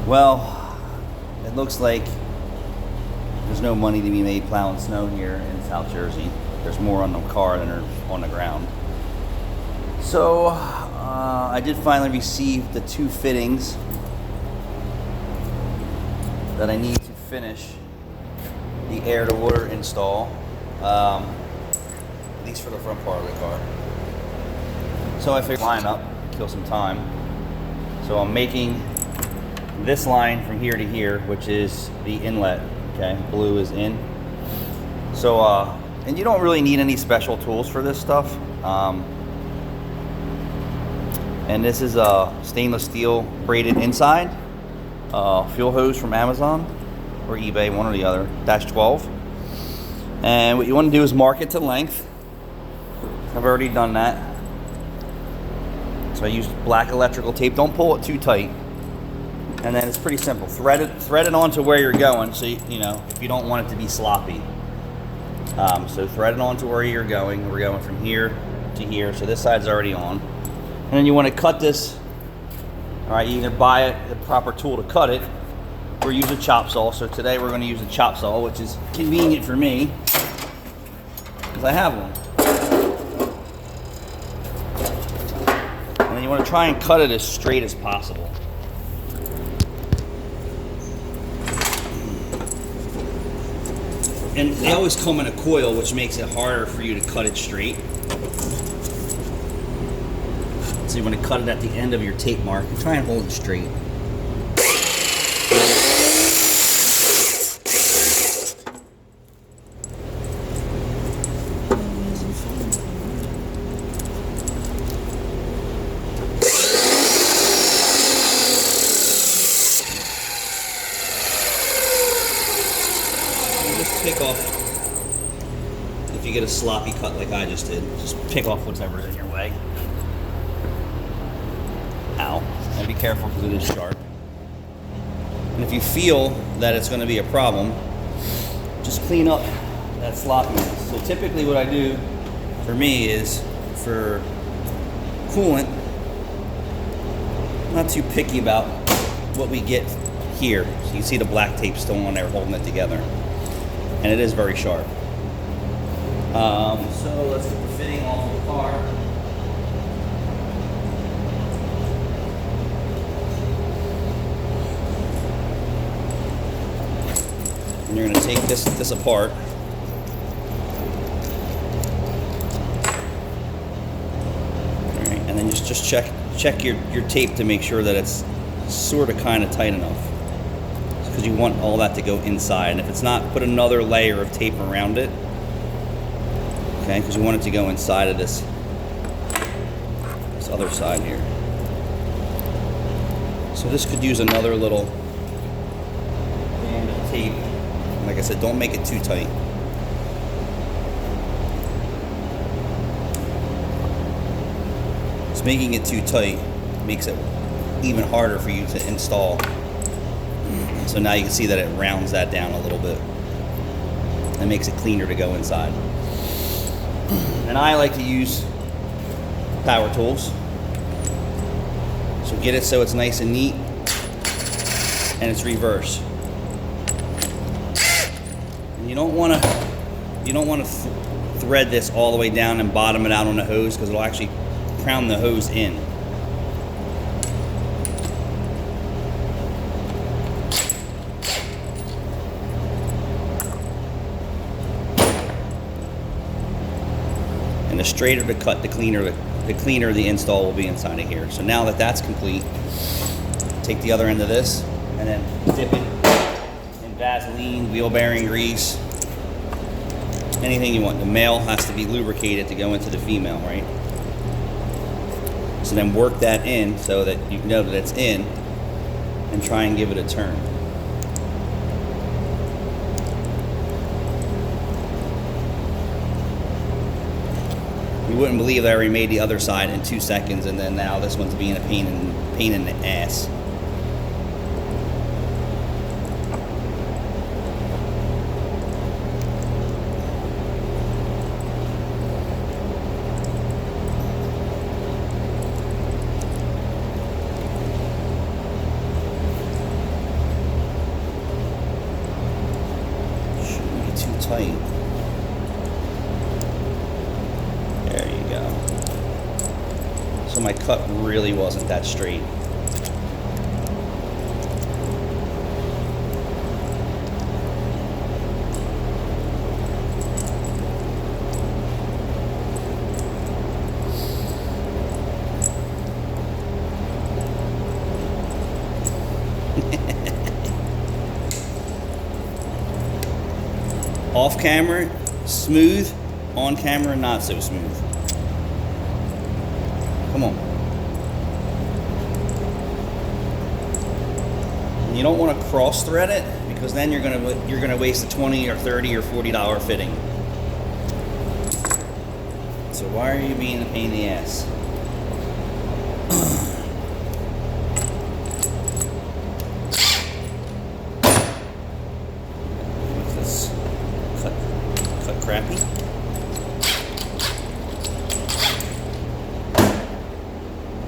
Well, it looks like there's no money to be made plowing snow here in South Jersey. There's more on the car than there's on the ground. So I did finally receive the 2 fittings that I need to finish the air-to-water install, at least for the front part of the car. So I figured line up, kill some time. So I'm making this line from here to here, which is the inlet. Okay, blue is in. So, and you don't really need any special tools for this stuff. And this is a stainless steel braided inside fuel hose from Amazon or eBay, one or the other, -12. And what you want to do is mark it to length. I've already done that. So I used black electrical tape. Don't pull it too tight. And then it's pretty simple. Thread it onto where you're going. So you know, if you don't want it to be sloppy. So thread it onto where you're going. We're going from here to here. So this side's already on. And then you want to cut this. All right, you either buy the proper tool to cut it, or use a chop saw. So today we're going to use a chop saw, which is convenient for me because I have one. And then you want to try and cut it as straight as possible. And they always come in a coil, which makes it harder for you to cut it straight. So you want to cut it at the end of your tape mark and try and hold it straight. Pick off, if you get a sloppy cut like I just did, just pick off whatever's in your way. Ow. And be careful because it is sharp. And if you feel that it's going to be a problem, just clean up that sloppiness. So typically what I do for me is, for coolant, I'm not too picky about what we get here. So you see the black tape still on there holding it together. And it is very sharp. So let's get the fitting off the car. And you're going to take this apart. All right, and then just check your tape to make sure that it's sort of kind of tight enough. Because you want all that to go inside, and if it's not, put another layer of tape around it. Okay, because you want it to go inside of this other side here. So this could use another little band of tape. Like I said, don't make it too tight. It's making it too tight makes it even harder for you to install. So now you can see that it rounds that down a little bit. It makes it cleaner to go inside. And I like to use power tools. So get it so it's nice and neat, and it's reverse. And you don't want to thread this all the way down and bottom it out on the hose, because it'll actually crown the hose in. And the straighter the cut, the cleaner the install will be inside of here. So now that that's complete, take the other end of this and then dip it in Vaseline, wheel bearing grease, anything you want. The male has to be lubricated to go into the female, right? So then work that in so that you know that it's in, and try and give it a turn. You wouldn't believe that I remade the other side in 2 seconds, and then now this one's being a pain in the ass. tight. There you go. So my cut really wasn't that straight. Off camera, smooth. On camera, not so smooth. Come on. And you don't want to cross thread it because then you're gonna waste a $20 or $30 or $40 fitting. So why are you being a pain in the ass? Crappy.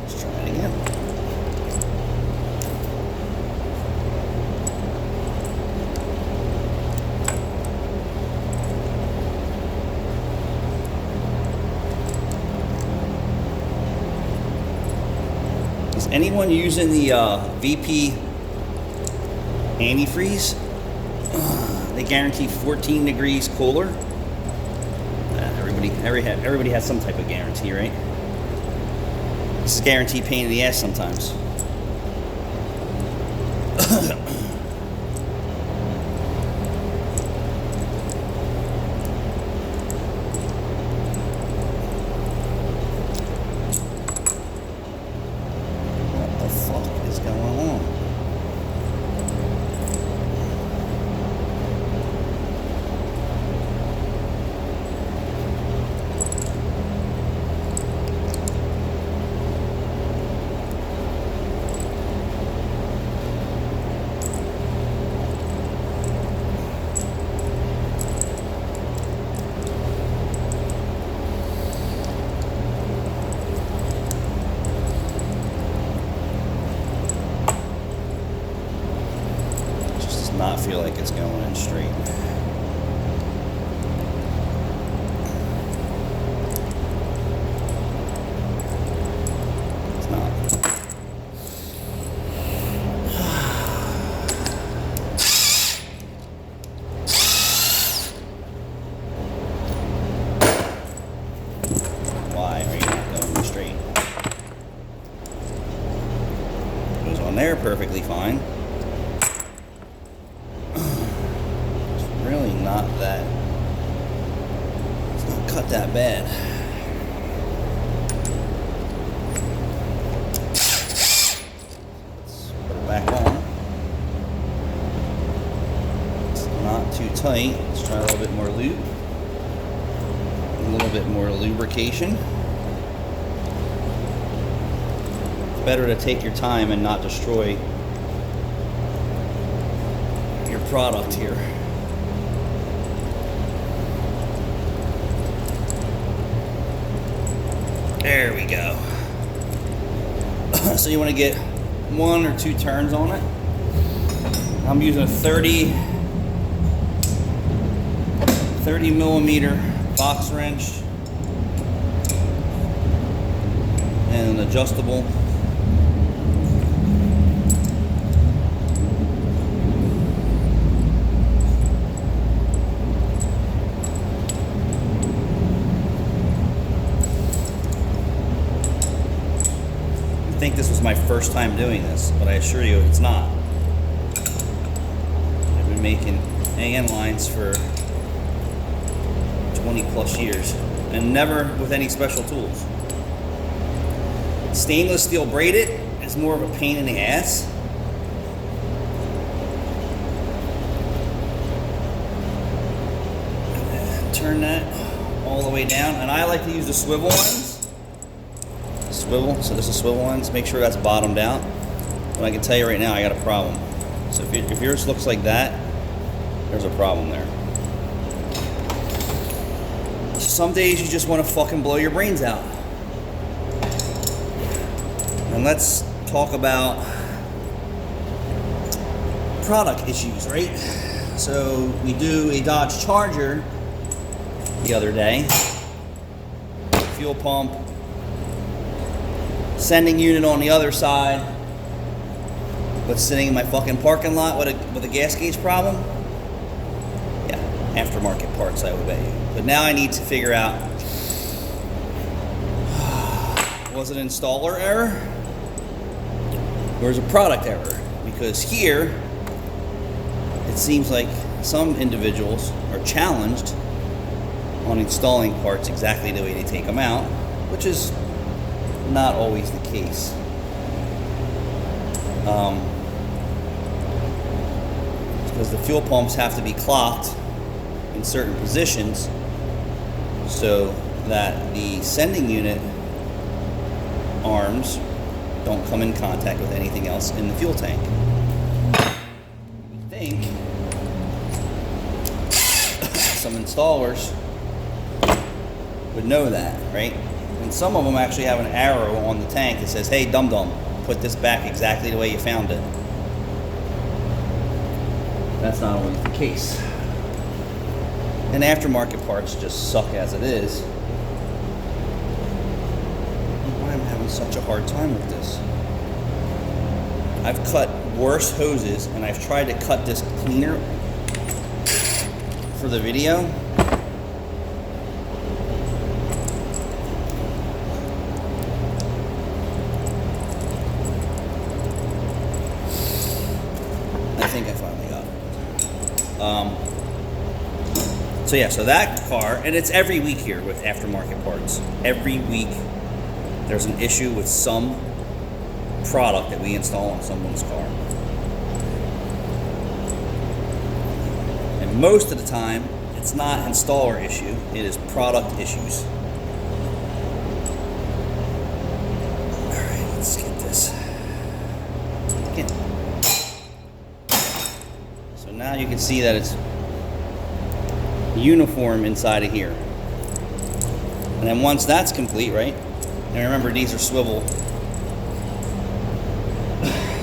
Let's try it again. Is anyone using the VP antifreeze? They guarantee 14 degrees cooler. Everybody has some type of guarantee, right? This is a guarantee pain in the ass sometimes. What the fuck is going on? Not feel like it's going in straight. It's not. Why are you not going straight? It was on there perfectly fine. Really not that, it's not cut that bad. Let's put it back on. It's not too tight. Let's try a little bit more lube. A little bit more lubrication. It's better to take your time and not destroy your product here. There we go. So you want to get 1 or 2 turns on it. I'm using a 30 millimeter box wrench and an adjustable. I think this was my first time doing this, but I assure you it's not. I've been making AN lines for 20 plus years and never with any special tools. Stainless steel braided is more of a pain in the ass. Turn that all the way down, and I like to use the swivel ones. Swivel, so this is swivel ones. Make sure that's bottomed out. But I can tell you right now, I got a problem. So if yours looks like that, there's a problem there. Some days you just want to fucking blow your brains out. And let's talk about product issues, right? So we do a Dodge Charger the other day. Fuel pump, sending unit on the other side, but sitting in my fucking parking lot with a gas gauge problem. Yeah, aftermarket parts, I would bet you. But now I need to figure out, was it an installer error or is it a product error? Because here it seems like some individuals are challenged on installing parts exactly the way they take them out, which is not always the case. Because the fuel pumps have to be clocked in certain positions so that the sending unit arms don't come in contact with anything else in the fuel tank. We think some installers would know that, right? And some of them actually have an arrow on the tank that says, hey, dum-dum, put this back exactly the way you found it. That's not always the case. And aftermarket parts just suck as it is. Why am I having such a hard time with this? I've cut worse hoses and I've tried to cut this cleaner for the video. I think I finally got it. So yeah, so that car, and it's every week here with aftermarket parts. Every week there's an issue with some product that we install on someone's car. And most of the time, it's not installer issue, it is product issues. Alright, let's get this. Again. So now you can see that it's uniform inside of here. And then once that's complete, right? And remember, these are swivel.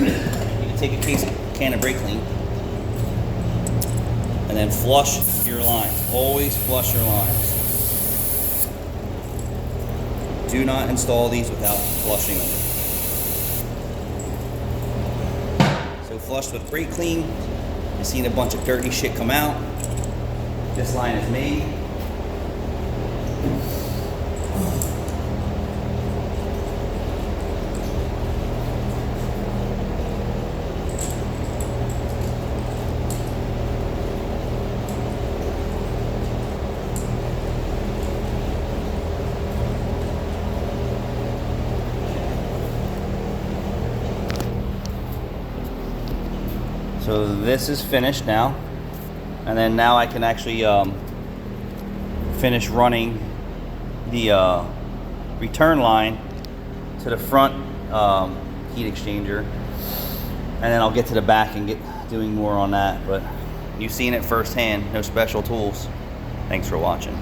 You can take a can of brake clean and then flush your lines. Always flush your lines. Do not install these without flushing them. So flushed with brake clean, you've seen a bunch of dirty shit come out. This line is made. So this is finished now. And then now I can actually finish running the return line to the front heat exchanger, and then I'll get to the back and get doing more on that. But you've seen it firsthand. No special tools. Thanks for watching.